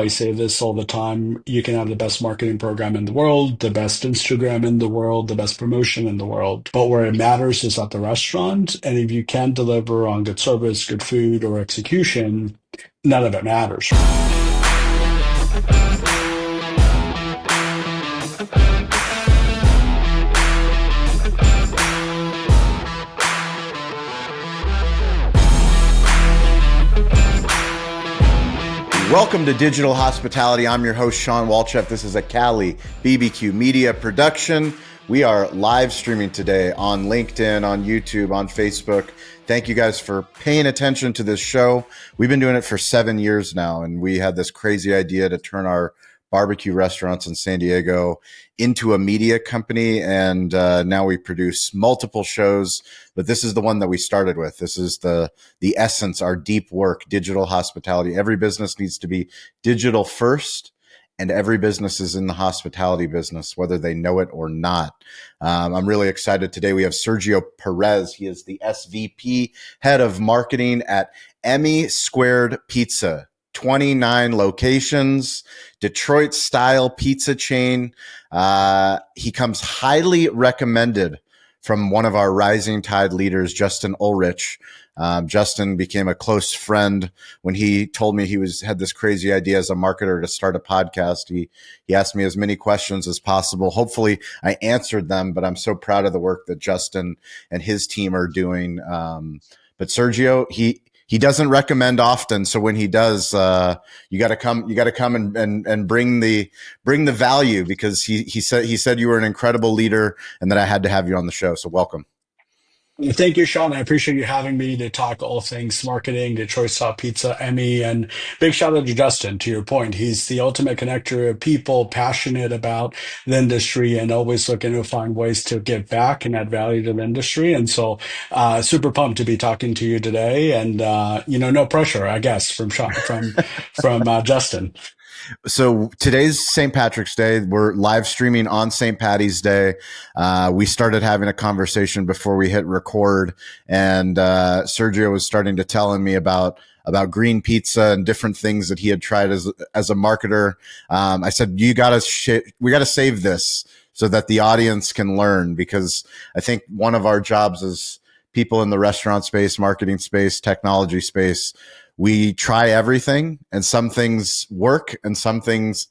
I say this all the time. You can have the best marketing program in the world, the best Instagram in the world, the best promotion in the world. But where it matters is at the restaurant. And if you can't deliver on good service, good food, or execution, none of it matters. Welcome to Digital Hospitality. I'm your host, Sean Walchef. This is a Cali BBQ Media production. We are live streaming today on LinkedIn, on YouTube, on Facebook. Thank you guys for paying attention to this show. We've been doing it for 7 years now, and we had this crazy idea to turn our barbecue restaurants in San Diego into a media company. And now we produce multiple shows, but this is the one that we started with. This is the essence, our deep work, digital hospitality. Every business needs to be digital first, and every business is in the hospitality business, whether they know it or not. I'm really excited today. We have Sergio Pérez. He is the SVP, head of marketing at Emmy Squared Pizza. 29 locations, Detroit style pizza chain. He comes highly recommended from one of our rising tide leaders, Justin Ulrich. Justin became a close friend when he told me he had this crazy idea as a marketer to start a podcast. He asked me as many questions as possible. Hopefully I answered them, but I'm so proud of the work that Justin and his team are doing. But Sergio, he doesn't recommend often, so when he does, you got to come and bring the value, because he said you were an incredible leader and that I had to have you on the show. So welcome. Thank you, Sean. I appreciate you having me to talk all things marketing, Detroit style pizza, Emmy, and big shout out to Justin. To your point, he's the ultimate connector of people passionate about the industry and always looking to find ways to give back and add value to the industry. And so, super pumped to be talking to you today. And no pressure, I guess, from Sean, from Justin. So today's St. Patrick's Day. We're live streaming on St. Patty's Day. We started having a conversation before we hit record, and Sergio was starting to telling me about green pizza and different things that he had tried as a marketer. I said, we got to save this so that the audience can learn, because I think one of our jobs as people in the restaurant space, marketing space, technology space, we try everything, and some things work and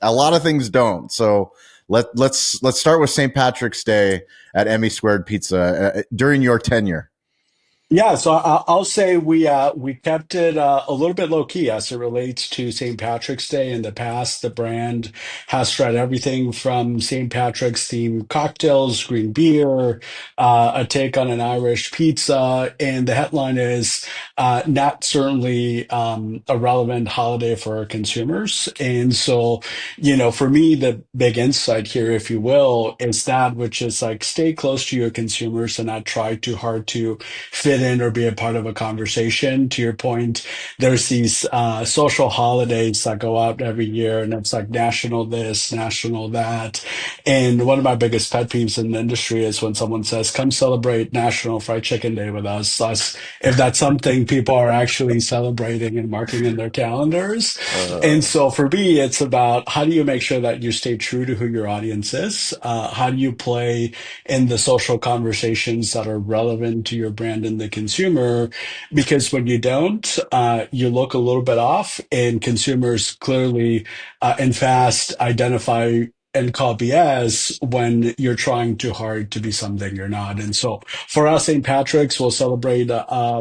a lot of things don't. So let's start with St. Patrick's Day at Emmy Squared Pizza during your tenure. Yeah, so I'll say we kept it a little bit low key as it relates to St. Patrick's Day. In the past, the brand has tried everything from St. Patrick's themed cocktails, green beer, a take on an Irish pizza, and the headline is not certainly a relevant holiday for our consumers. And so, for me, the big insight here, if you will, is that which is like stay close to your consumers and not try too hard to fit in or be a part of a conversation. To your point, there's these social holidays that go out every year, and it's like national this, national that. And one of my biggest pet peeves in the industry is when someone says, come celebrate National Fried Chicken Day with us. If that's something people are actually celebrating and marking in their calendars. And so for me, it's about how do you make sure that you stay true to who your audience is? How do you play in the social conversations that are relevant to your brand and the consumer? Because when you don't, you look a little bit off, and consumers clearly and fast identify and call BS when you're trying too hard to be something you're not. And so for us, St. Patrick's, we'll celebrate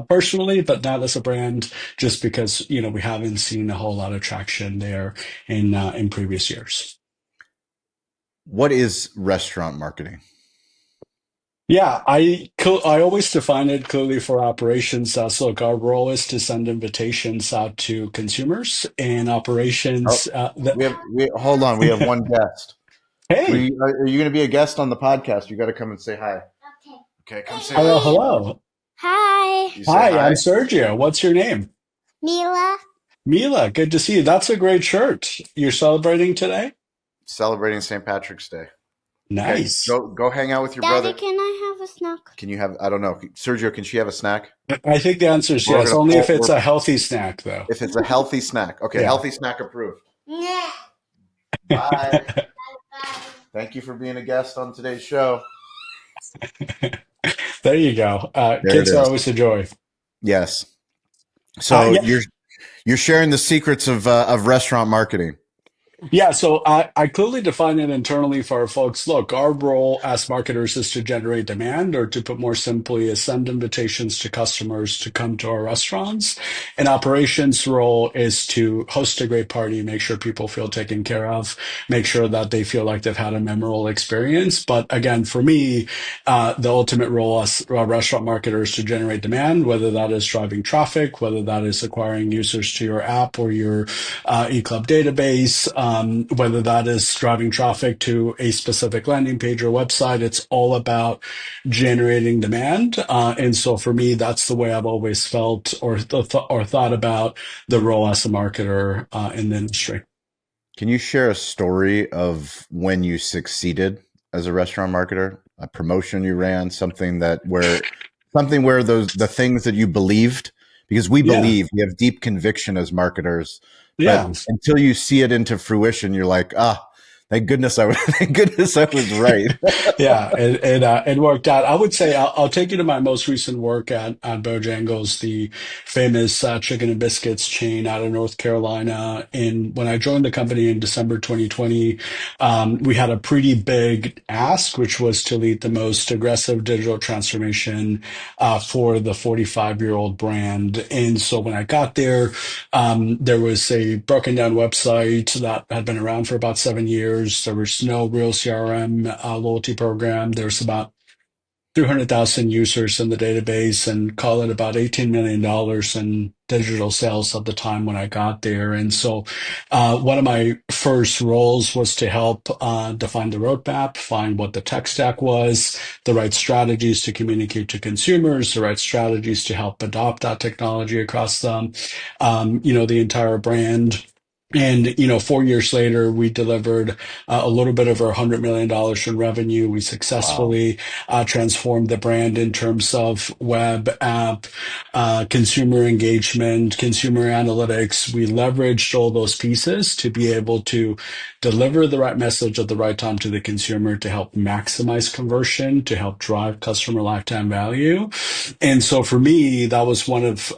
personally, but not as a brand, just because we haven't seen a whole lot of traction there in previous years. What is restaurant marketing? Yeah, I always define it clearly for operations. So look, our role is to send invitations out to consumers and operations. Hold on. We have one guest. Hey, Are you going to be a guest on the podcast? You got to come and say hi. Okay, come say hello, hi. hello. Hi. Hi, I'm Sergio. What's your name? Mila. Mila, good to see you. That's a great shirt. You're celebrating today? Celebrating St. Patrick's Day. Nice. Okay, go hang out with your Daddy, brother. can I have a snack? Can you have, I don't know. Sergio, can she have a snack? I think the answer is yes, only if it's a healthy snack, though. If it's a healthy snack. Okay, Yeah. healthy snack approved. Yeah. Bye. Thank you for being a guest on today's show. There you go. There it Kids are is. always a joy. Yes. Uh, So yeah, you're sharing the secrets of restaurant marketing. Yeah, so I clearly define it internally for our folks. Look, our role as marketers is to generate demand, or to put more simply, is send invitations to customers to come to our restaurants. And operations role is to host a great party, make sure people feel taken care of, make sure that they feel like they've had a memorable experience. But again, for me, the ultimate role as restaurant marketers to generate demand, whether that is driving traffic, whether that is acquiring users to your app or your eClub database, whether that is driving traffic to a specific landing page or website. It's all about generating demand. And so for me, that's the way I've always felt or thought about the role as a marketer in the industry. Can you share a story of when you succeeded as a restaurant marketer? A promotion you ran, something where those the things that you believed, because Yeah. we have deep conviction as marketers, but Yeah. until you see it into fruition, you're like, thank goodness thank goodness I was right. Yeah, it worked out. I would say I'll take you to my most recent work at Bojangles, the famous chicken and biscuits chain out of North Carolina. And when I joined the company in December 2020, we had a pretty big ask, which was to lead the most aggressive digital transformation for the 45-year-old brand. And so when I got there, there was a broken down website that had been around for about 7 years. There was no real CRM loyalty program. There's about 300,000 users in the database, and call it about $18 million dollars in digital sales at the time when I got there. And so one of my first roles was to help define the roadmap, find what the tech stack was, the right strategies to communicate to consumers, the right strategies to help adopt that technology across the entire brand. And 4 years later, we delivered a little bit over $100 million in revenue. We Wow. successfully transformed the brand in terms of web app, consumer engagement, consumer analytics. We leveraged all those pieces to be able to deliver the right message at the right time to the consumer, to help maximize conversion, to help drive customer lifetime value. And so for me, that was one of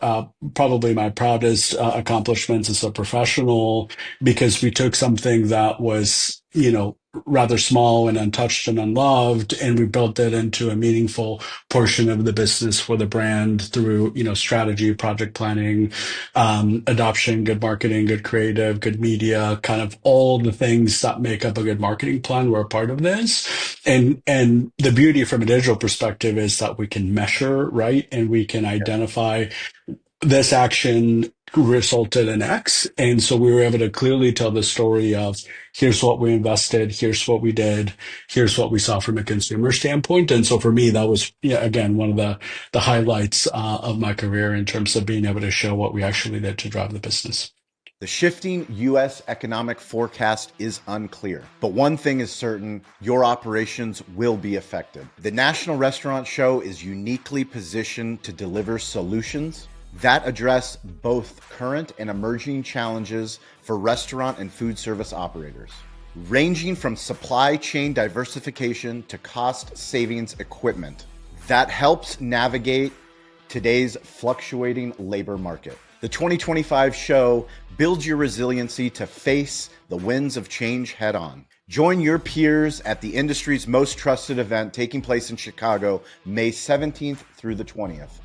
probably my proudest accomplishments as a professional, because we took something that was, rather small and untouched and unloved, and we built it into a meaningful portion of the business for the brand through, strategy, project planning, adoption, good marketing, good creative, good media, kind of all the things that make up a good marketing plan were a part of this. And the beauty from a digital perspective is that we can measure, right? And we can identify this action resulted in X. And so we were able to clearly tell the story of, here's what we invested, here's what we did, here's what we saw from a consumer standpoint. And so for me, that was, yeah, again, one of the highlights of my career in terms of being able to show what we actually did to drive the business. The shifting U.S. economic forecast is unclear, but one thing is certain: your operations will be affected. The National Restaurant Show is uniquely positioned to deliver solutions that address both current and emerging challenges for restaurant and food service operators, ranging from supply chain diversification to cost savings equipment that helps navigate today's fluctuating labor market. The 2025 show builds your resiliency to face the winds of change head on. Join your peers at the industry's most trusted event taking place in Chicago, May 17th through the 20th.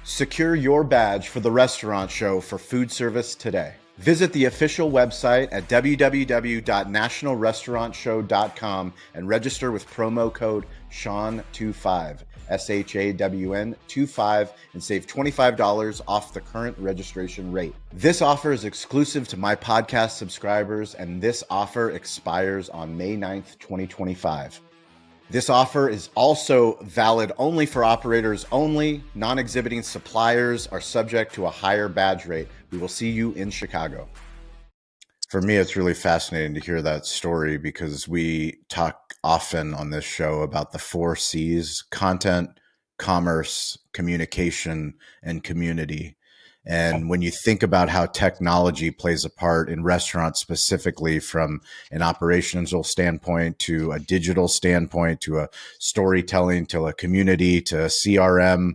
Secure your badge for the restaurant show for food service today. Visit the official website at www.nationalrestaurantshow.com and register with promo code SHAWN25, SHAWN25, and save $25 off the current registration rate. This offer is exclusive to my podcast subscribers, and this offer expires on May 9th, 2025. This offer is also valid only for operators only. Non-exhibiting suppliers are subject to a higher badge rate. We will see you in Chicago. For me, it's really fascinating to hear that story, because we talk often on this show about the 4 C's: content, commerce, communication, and community. And when you think about how technology plays a part in restaurants, specifically from an operational standpoint to a digital standpoint to a storytelling to a community to a CRM,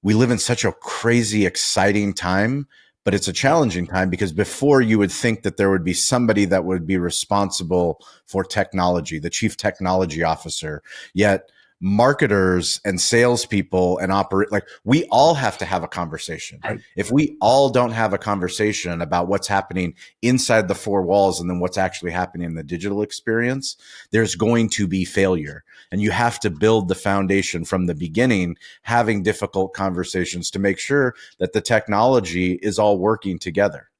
we live in such a crazy, exciting time, but it's a challenging time because before you would think that there would be somebody that would be responsible for technology, the chief technology officer, yet marketers and salespeople and operate like we all have to have a conversation. Right. If we all don't have a conversation about what's happening inside the four walls and then what's actually happening in the digital experience, there's going to be failure. And you have to build the foundation from the beginning, having difficult conversations to make sure that the technology is all working together.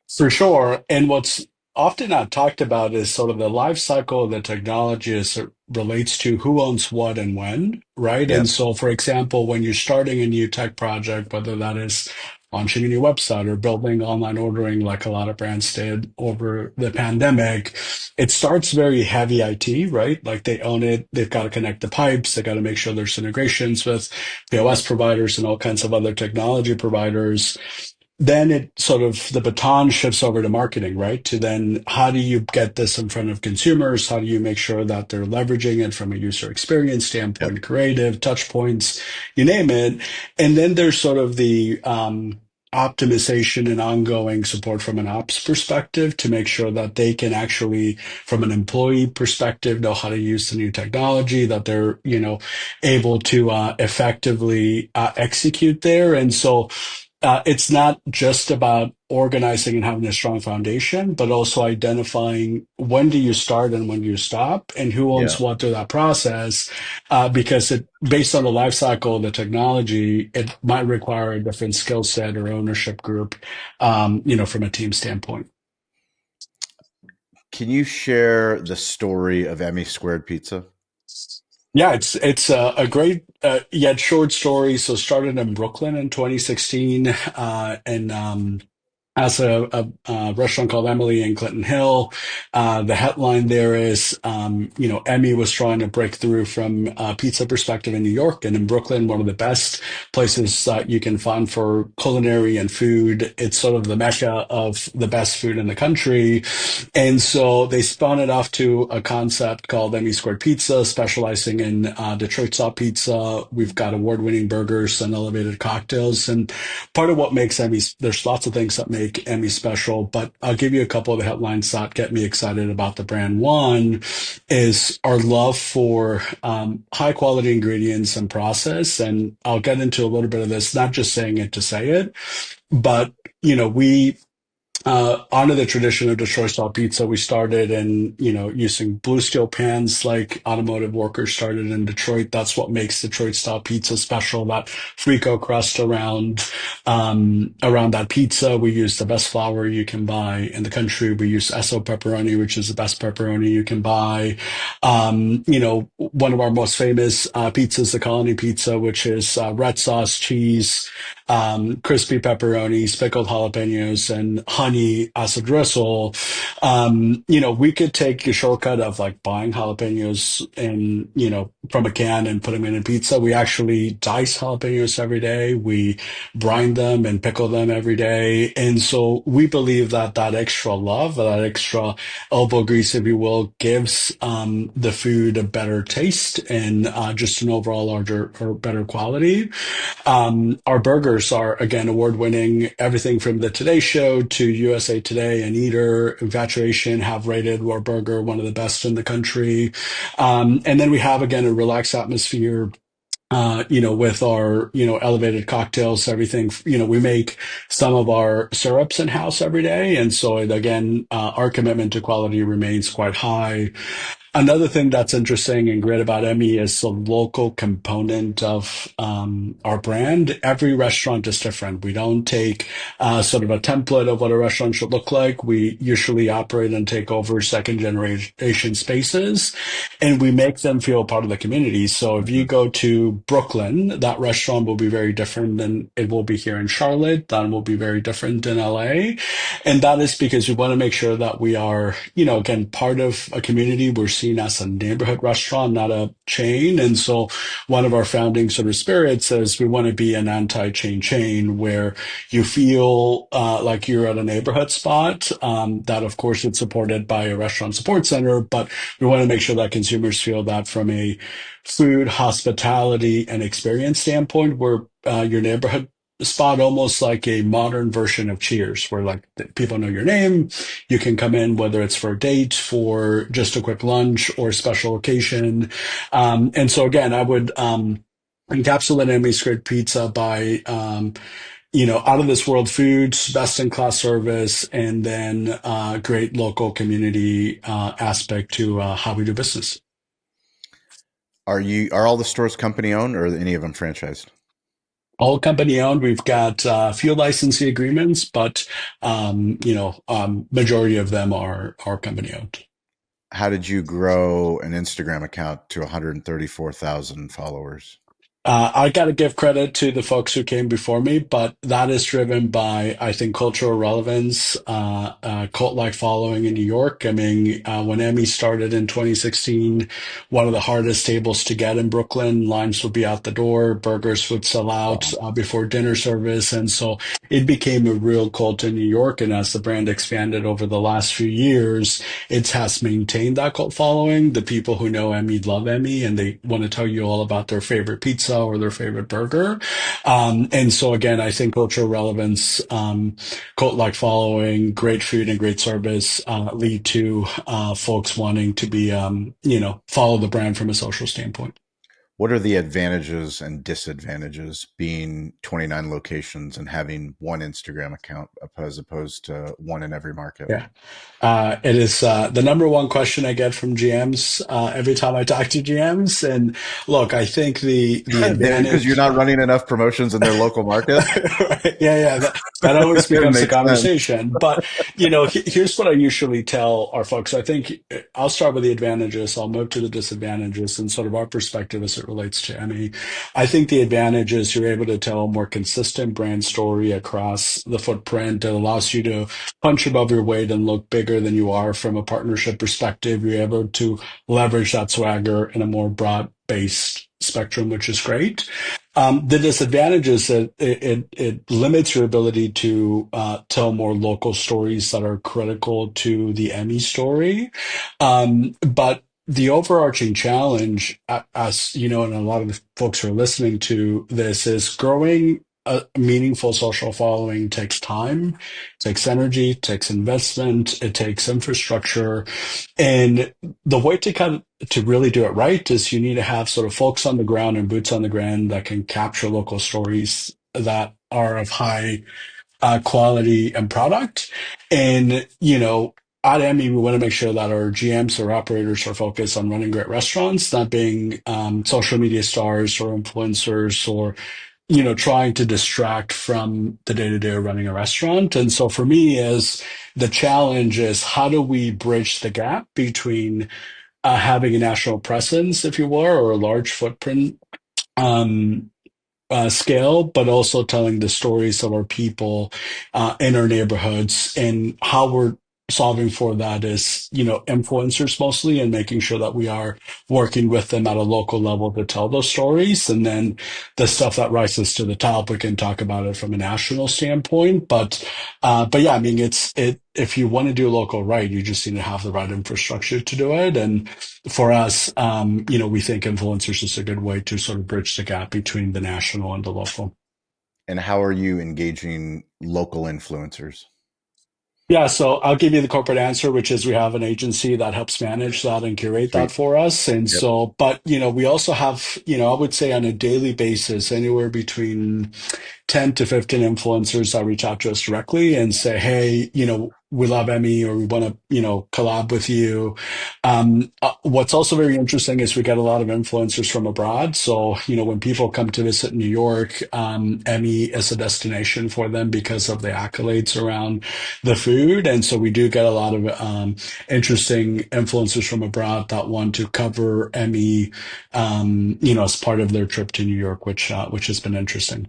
For sure. And what's often not talked about is sort of the life cycle of the technology as it relates to who owns what and when, right? And Yep. so, for example, when you're starting a new tech project, whether that is launching a new website or building online ordering, like a lot of brands did over the pandemic, it starts very heavy IT, right? Like they own it, they've got to connect the pipes, they got to make sure there's integrations with POS providers and all kinds of other technology providers. Then it sort of the baton shifts over to marketing, right? To then how do you get this in front of consumers? How do you make sure that they're leveraging it from a user experience Yep. standpoint, creative, touch points, you name it. And then there's sort of the optimization and ongoing support from an ops perspective to make sure that they can actually, from an employee perspective, know how to use the new technology, that they're, able to effectively execute there. And so it's not just about organizing and having a strong foundation, but also identifying when do you start and when do you stop, and who Yeah. owns what through that process. Because it, based on the life cycle of the technology, it might require a different skill set or ownership group, from a team standpoint. Can you share the story of Emmy Squared Pizza? Yeah, it's a great yet short story. So started in Brooklyn in 2016, and as a restaurant called Emily in Clinton Hill. The headline there is, Emmy was trying to break through from a pizza perspective in New York and in Brooklyn, one of the best places that you can find for culinary and food. It's sort of the mecca of the best food in the country. And so they spun it off to a concept called Emmy Squared Pizza, specializing in Detroit style pizza. We've got award-winning burgers and elevated cocktails. And part of what makes Emmy, there's lots of things that make Emmy special, but I'll give you a couple of the headlines that get me excited about the brand. One is our love for high quality ingredients and process. And I'll get into a little bit of this, not just saying it to say it, but we honor the tradition of Detroit style pizza. We started in, using blue steel pans like automotive workers started in Detroit. That's what makes Detroit style pizza special. That frico crust around that pizza. We use the best flour you can buy in the country. We use Esso pepperoni, which is the best pepperoni you can buy. One of our most famous pizzas, the Colony Pizza, which is red sauce, cheese, crispy pepperonis, pickled jalapenos, and honey as a drizzle. We could take a shortcut of like buying jalapenos and, from a can and put them in a pizza. We actually dice jalapenos every day. We brine them and pickle them every day. And so we believe that that extra love, that extra elbow grease, if you will, gives the food a better taste and just an overall larger or better quality. Our burgers are, again, award winning. Everything from the Today Show to USA Today and Eater, Infatuation have rated our burger one of the best in the country. And then we have, again, a relaxed atmosphere. With our, elevated cocktails, everything, we make some of our syrups in house every day. And so again, our commitment to quality remains quite high. Another thing that's interesting and great about Emmy is the local component of our brand. Every restaurant is different. We don't take sort of a template of what a restaurant should look like. We usually operate and take over second generation spaces, and we make them feel part of the community. So if you Mhm. go to Brooklyn, that restaurant will be very different than it will be here in Charlotte. That will be very different in LA. And that is because we want to make sure that we are, again, part of a community. We're seen seen as a neighborhood restaurant, not a chain. And so one of our founding sort of spirits is we want to be an anti-chain chain where you feel like you're at a neighborhood spot. That, of course, is supported by a restaurant support center, but we want to make sure that consumers feel that from a food, hospitality, and experience standpoint, where your neighborhood spot almost like a modern version of Cheers, where like people know your name, you can come in whether it's for a date, for just a quick lunch, or special occasion. And so again, I would encapsulate Emmy Squared Pizza by out of this world foods, best in class service, and then great local community aspect to how we do business. Are all the stores company owned or are any of them franchised? All company owned. We've got a few licensing agreements, but majority of them are company owned. How did you grow an Instagram account to 134,000 followers? I got to give credit to the folks who came before me, but that is driven by, I think, cultural relevance, cult-like following in New York. I mean, when Emmy started in 2016, one of the hardest tables to get in Brooklyn, lines would be out the door, burgers would sell out Wow. before dinner service. And so it became a real cult in New York. And as the brand expanded over the last few years, it has maintained that cult following. The people who know Emmy love Emmy, and they want to tell you all about their favorite pizza or their favorite burger. And so again, I think cultural relevance, cult-like following, great food and great service lead to folks wanting to be, follow the brand from a social standpoint. What are the advantages and disadvantages being 29 locations and having one Instagram account as opposed to one in every market? Yeah. It is the number one question I get from GMs every time I talk to GMs. And look, I think the Because you're advantage. not running enough promotions in their local market. Right. Yeah. That always It becomes the makes sense. conversation. But, here's what I usually tell our folks. I think I'll start with the advantages. I'll move to the disadvantages and sort of our perspective as it relates to Emmy. I think the advantage is you're able to tell a more consistent brand story across the footprint. It allows you to punch above your weight and look bigger than you are from a partnership perspective. You're able to leverage that swagger in a more broad-based spectrum, which is great. The disadvantage is that it limits your ability to tell more local stories that are critical to the Emmy story. But the overarching challenge, as you know, and a lot of the folks who are listening to this, is growing a meaningful social following takes time, takes energy, takes investment, it takes infrastructure. And the way to really do it right is you need to have sort of folks on the ground and boots on the ground that can capture local stories that are of high quality and product. And, at Emmy, we want to make sure that our GMs or operators are focused on running great restaurants, not being social media stars or influencers or trying to distract from the day-to-day of running a restaurant. And so for me is the challenge is how do we bridge the gap between having a national presence, if you will, or a large footprint um, scale, but also telling the stories of our people in our neighborhoods and how we're solving for that is, influencers mostly and making sure that we are working with them at a local level to tell those stories. And then the stuff that rises to the top, we can talk about it from a national standpoint. But yeah, I mean, if you want to do local right, you just need to have the right infrastructure to do it. And for us, we think influencers is a good way to sort of bridge the gap between the national and the local. And how are you engaging local influencers? Yeah, so I'll give you the corporate answer, which is we have an agency that helps manage that and curate that Sweet. for us. And Yep. so, but, we also have, I would say on a daily basis, anywhere between 10 to 15 influencers that reach out to us directly and say, hey, we love Emmy or we want to, collab with you. What's also very interesting is we get a lot of influencers from abroad. So, when people come to visit New York, Emmy is a destination for them because of the accolades around the food. And so we do get a lot of interesting influencers from abroad that want to cover Emmy, as part of their trip to New York, which has been interesting.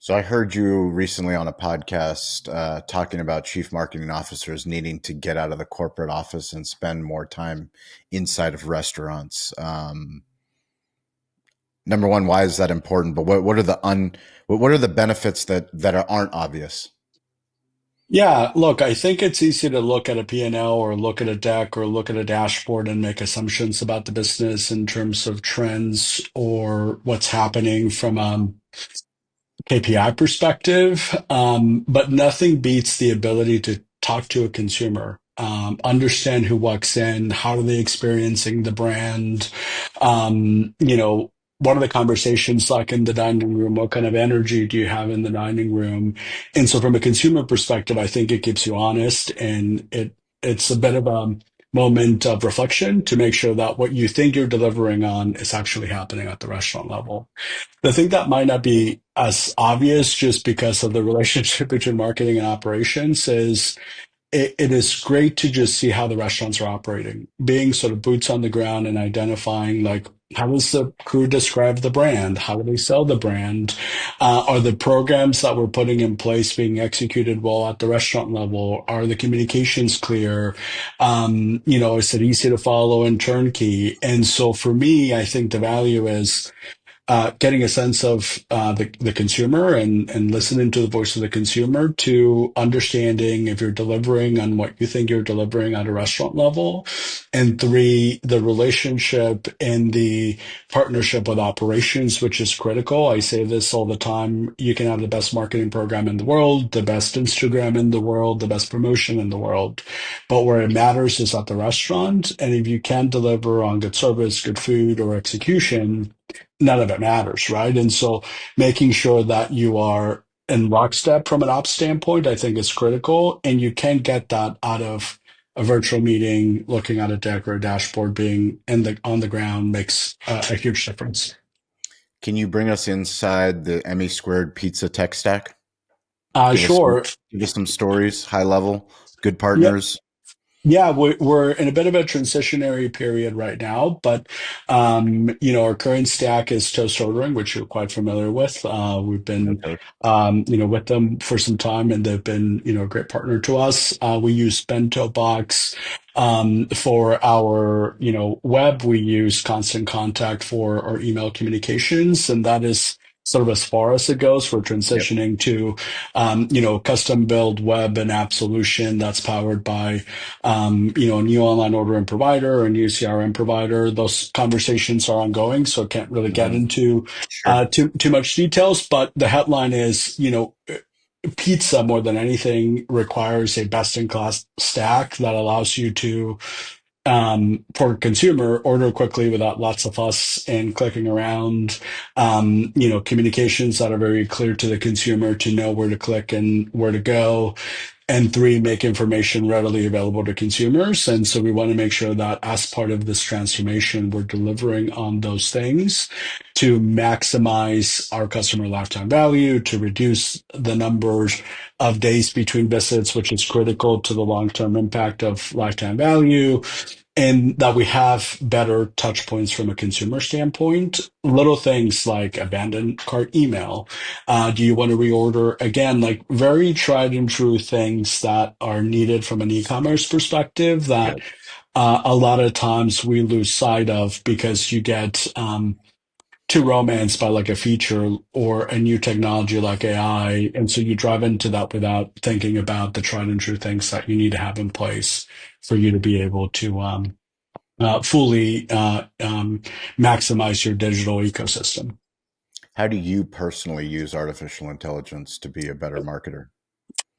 So I heard you recently on a podcast talking about chief marketing officers needing to get out of the corporate office and spend more time inside of restaurants. Number one, why is that important? But what are the benefits that aren't obvious? Yeah, look, I think it's easy to look at a P&L or look at a deck or look at a dashboard and make assumptions about the business in terms of trends or what's happening from KPI perspective, but nothing beats the ability to talk to a consumer, understand who walks in, how are they experiencing the brand, what are the conversations like in the dining room? What kind of energy do you have in the dining room? And so, from a consumer perspective, I think it keeps you honest, and it's a bit of a moment of reflection to make sure that what you think you're delivering on is actually happening at the restaurant level. The thing that might not be as obvious just because of the relationship between marketing and operations is it is great to just see how the restaurants are operating, being sort of boots on the ground and identifying like how does the crew describe the brand? How do they sell the brand? Are the programs that we're putting in place being executed well at the restaurant level? Are the communications clear? Is it easy to follow and turnkey? And so for me, I think the value is getting a sense of the consumer and listening to the voice of the consumer to understanding if you're delivering on what you think you're delivering at a restaurant level. And three, the relationship and the partnership with operations, which is critical. I say this all the time. You can have the best marketing program in the world, the best Instagram in the world, the best promotion in the world. But where it matters is at the restaurant. And if you can't deliver on good service, good food, or execution, none of it matters, right? And so making sure that you are in lockstep from an ops standpoint, I think is critical. And you can get that out of a virtual meeting, looking at a deck or a dashboard, being on the ground makes a huge difference. Can you bring us inside the Emmy Squared Pizza tech stack? Give us Sure. give us some stories, high level, good Yeah, partners. Yeah, we're in a bit of a transitionary period right now, but our current stack is Toast Ordering, which you're quite familiar with. We've been Okay. with them for some time, and they've been a great partner to us. We use Bento Box for our web. We use Constant Contact for our email communications, and that is sort of as far as it goes. We're Yep. transitioning to custom build web and app solution that's powered by a new online ordering provider or a new CRM provider. Those conversations are ongoing, so I can't really get Hmm. into Sure. too much details. But the headline is, pizza more than anything requires a best-in-class stack that allows you to, for a consumer, order quickly without lots of fuss and clicking around. Communications that are very clear to the consumer to know where to click and where to go, and three, make information readily available to consumers. And so we want to make sure that as part of this transformation, we're delivering on those things to maximize our customer lifetime value, to reduce the numbers of days between visits, which is critical to the long-term impact of lifetime value, and that we have better touch points from a consumer standpoint. Little things like abandoned cart email. Do you want to reorder again? Like very tried and true things that are needed from an e-commerce perspective Yeah. that a lot of times we lose sight of because you get too romanced by like a feature or a new technology like AI. And so you drive into that without thinking about the tried and true things that you need to have in place for you to be able to fully maximize your digital ecosystem. How do you personally use artificial intelligence to be a better marketer?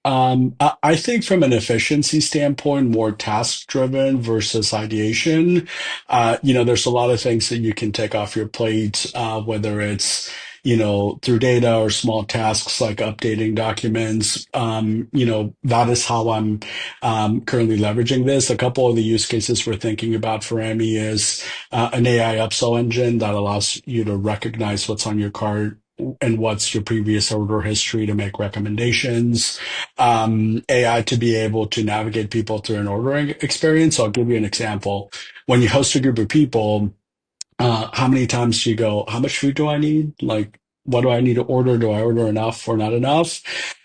I think from an efficiency standpoint, more task driven versus ideation. There's a lot of things that you can take off your plate, whether it's, through data or small tasks like updating documents. That is how I'm currently leveraging this. A couple of the use cases we're thinking about for Emmy is an AI upsell engine that allows you to recognize what's on your cart and what's your previous order history to make recommendations, AI to be able to navigate people through an ordering experience. I'll give you an example. When you host a group of people, how many times do you go, how much food do I need? Like, what do I need to order? Do I order enough or not enough?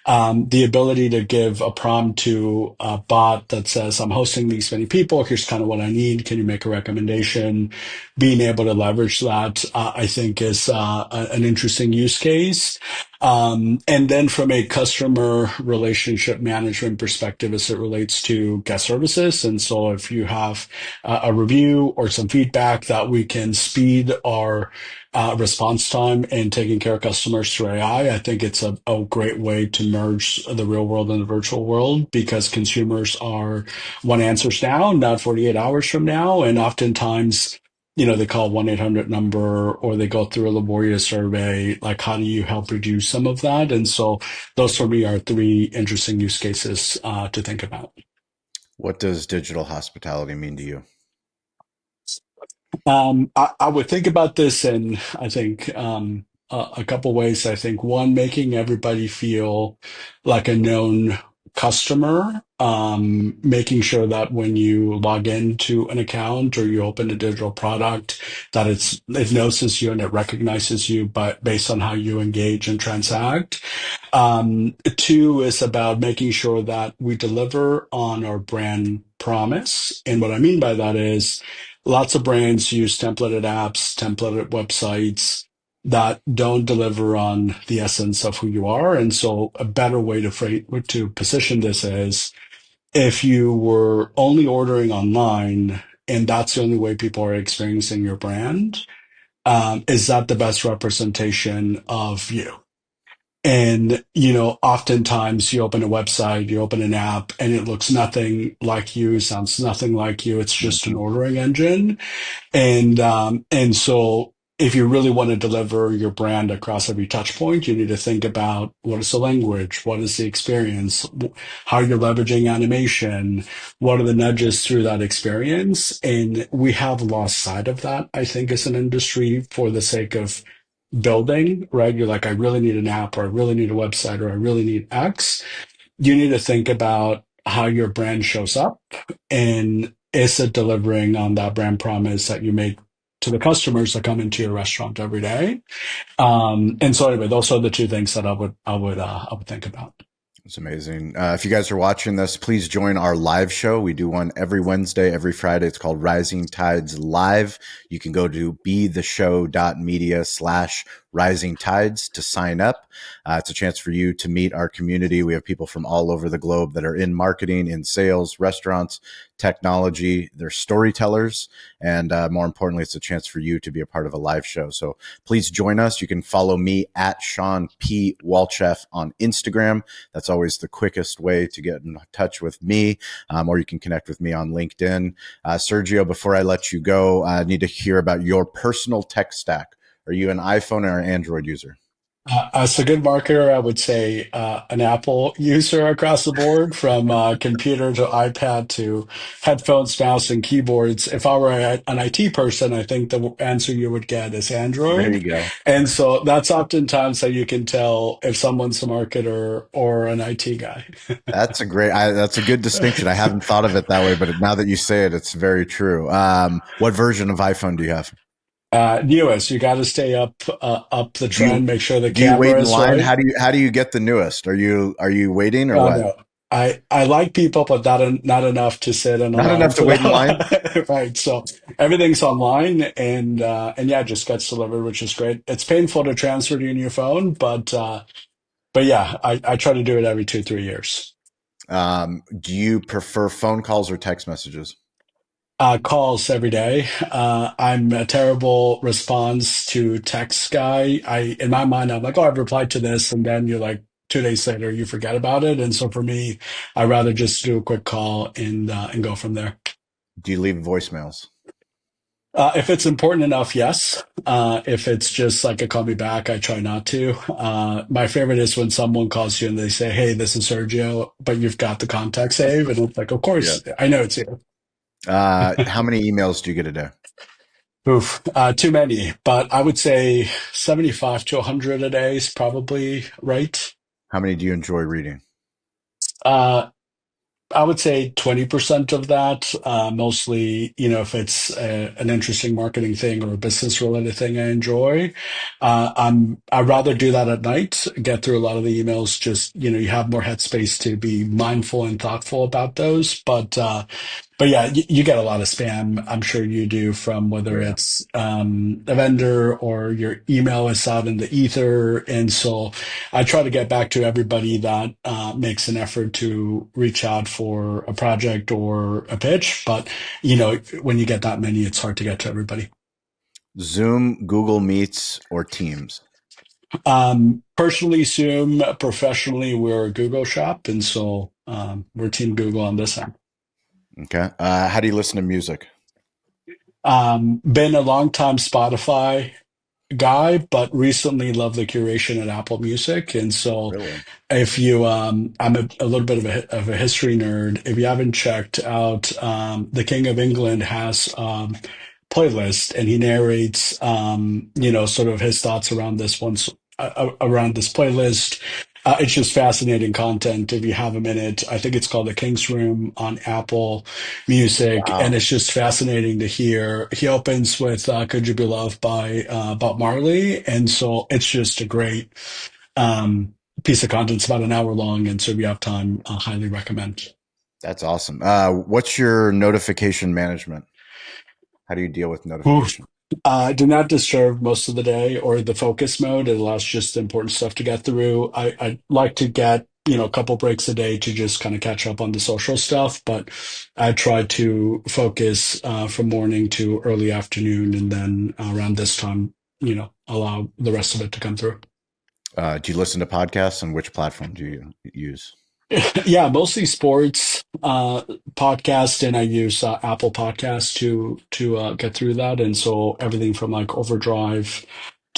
The ability to give a prompt to a bot that says, I'm hosting these many people. Here's kind of what I need. Can you make a recommendation? Being able to leverage that, I think is an interesting use case. And then from a customer relationship management perspective, as it relates to guest services. And so if you have a review or some feedback that we can speed our response time and taking care of customers through AI, I think it's a great way to merge the real world and the virtual world because consumers are want answers now, not 48 hours from now. And oftentimes, they call 1-800 number or they go through a laborious survey. Like, how do you help reduce some of that? And so those for me are three interesting use cases to think about. What does digital hospitality mean to you? I would think about this in, I think, a couple ways. I think one, making everybody feel like a known customer, making sure that when you log into an account or you open a digital product, that it notices you and it recognizes you, but based on how you engage and transact. Two is about making sure that we deliver on our brand promise. And what I mean by that is lots of brands use templated apps, templated websites that don't deliver on the essence of who you are. And so a better way to position this is if you were only ordering online and that's the only way people are experiencing your brand, is that the best representation of you? And, oftentimes you open a website, you open an app, and it looks nothing like you, sounds nothing like you. It's just an Mhm. ordering engine. And so if you really want to deliver your brand across every touch point, you need to think about what is the language, what is the experience, how you're leveraging animation, what are the nudges through that experience. And we have lost sight of that, I think, as an industry for the sake of building, right? You're like, I really need an app or I really need a website or I really need X. You need to think about how your brand shows up and is it delivering on that brand promise that you make to the customers that come into your restaurant every day. And so anyway, those are the two things that I would think about. It's amazing. If you guys are watching this, please join our live show. We do one every Wednesday, every Friday. It's called Rising Tides Live. You can go to betheshow.media/rising tides to sign up. It's a chance for you to meet our community. We have people from all over the globe that are in marketing, in sales, restaurants, technology. They're storytellers. And more importantly, it's a chance for you to be a part of a live show. So please join us. You can follow me at Sean P. Walchef on Instagram. That's always the quickest way to get in touch with me, or you can connect with me on LinkedIn. Sergio, before I let you go, I need to hear about your personal tech stack. Are you an iPhone or an Android user? As a good marketer, I would say an Apple user across the board, from computer to iPad to headphones, mouse, and keyboards. If I were an IT person, I think the answer you would get is There Android. you go. And so that's oftentimes how you can tell if someone's a marketer or an IT guy. That's a good distinction. I haven't thought of it that way, but now that you say it, it's very true. What version of iPhone do you have? Newest, you got to stay up the Do you trend, make sure the do you wait camera in is line? right. How do you get the newest? Are you waiting or what? No. I like people, but not enough to sit in a Not line enough to for wait in line? that. Right. So everything's online and yeah, it just gets delivered, which is great. It's painful to transfer to your new phone, but yeah, I try to do it every 2-3 years. Do you prefer phone calls or text messages? Calls every day. I'm a terrible response to text guy. In my mind, I'm like, oh, I've replied to this, and then you're like 2 days later, you forget about it. And so for me, I rather just do a quick call and go from there. Do you leave voicemails? If it's important enough, yes. If it's just like a call me back, I try not to. My favorite is when someone calls you and they say, "Hey, this is Sergio," but you've got the contact save, and it's like, of Yeah. course, I know it's you. How many emails do you get a day? Oof, too many, but I would say 75 to 100 a day is probably right. How many do you enjoy reading? Uh, I would say 20% of that, mostly, if it's an interesting marketing thing or a business related thing I enjoy. I'd rather do that at night, get through a lot of the emails, just, you have more headspace to be mindful and thoughtful about those. But yeah, you get a lot of spam. I'm sure you do from Oh, whether yeah. it's a vendor or your email is out in the ether. And so I try to get back to everybody that makes an effort to reach out for a project or a pitch. But, when you get that many, it's hard to get to everybody. Zoom, Google Meets, or Teams? Personally, Zoom, professionally, we're a Google shop. And so we're Team Google on this end. Okay. How do you listen to music? Been a long time Spotify guy, but recently love the curation at Apple Music. And so Really? if you, I'm a little bit of a history nerd. If you haven't checked out, the King of England has playlist, and he narrates, sort of his thoughts around around this playlist. It's just fascinating content. If you have a minute, I think it's called The King's Room on Apple Music, and Wow. it's just fascinating to hear. He opens with "Could You Be Loved" by Bob Marley, and so it's just a great piece of content. It's about an hour long, and so if you have time, I highly recommend. That's awesome. What's your notification management? How do you deal with Oof. notification? Do not disturb most of the day, or the focus mode. It allows just the important stuff to get through. I like to get, a couple breaks a day to just kind of catch up on the social stuff, but I try to focus from morning to early afternoon, and then around this time, allow the rest of it to come through. Do you listen to podcasts, and which platform do you use? Yeah, mostly sports podcast, and I use Apple Podcasts to get through that. And so everything from like Overdrive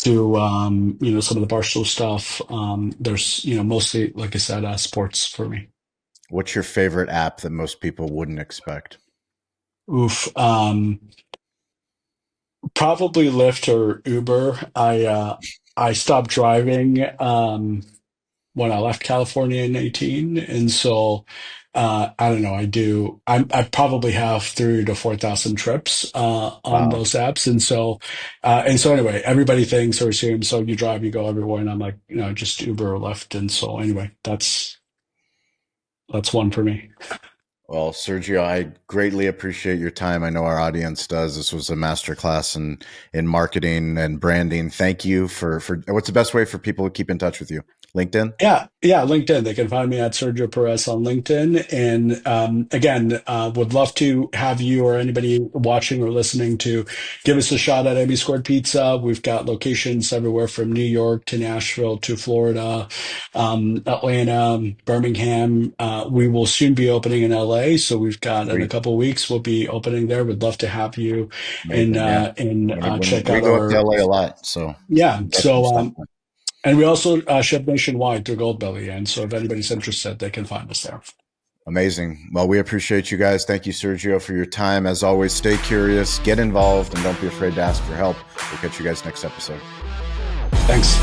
to some of the Barstool stuff. There's mostly, like I said, sports for me. What's your favorite app that most people wouldn't expect? Oof. Probably Lyft or Uber. I stopped driving. When I left California in 18. And so, I don't know, I probably have 3 to 4,000 trips, on Wow. those apps. And so anyway, everybody thinks or assumes, so you drive, you go everywhere. And I'm like, just Uber or Lyft. And so anyway, that's one for me. Well, Sergio, I greatly appreciate your time. I know our audience does. This was a masterclass in marketing and branding. Thank you for what's the best way for people to keep in touch with you? LinkedIn? Yeah, yeah, LinkedIn. They can find me at Sergio Perez on LinkedIn. And again, would love to have you or anybody watching or listening to give us a shot at Emmy Squared Pizza. We've got locations everywhere from New York to Nashville to Florida, Atlanta, Birmingham. We will soon be opening in LA, so we've got in a Sweet. couple of weeks we'll be opening there. We'd love to have you and Amazing. Yeah. When check we out go up to our LA a lot, so yeah. definitely So stop by. and we also ship nationwide through Goldbelly. And so if anybody's interested, they can find us there. Amazing. Well, we appreciate you guys. Thank you, Sergio, for your time. As always, stay curious, get involved, and don't be afraid to ask for help. We'll catch you guys next episode. Thanks.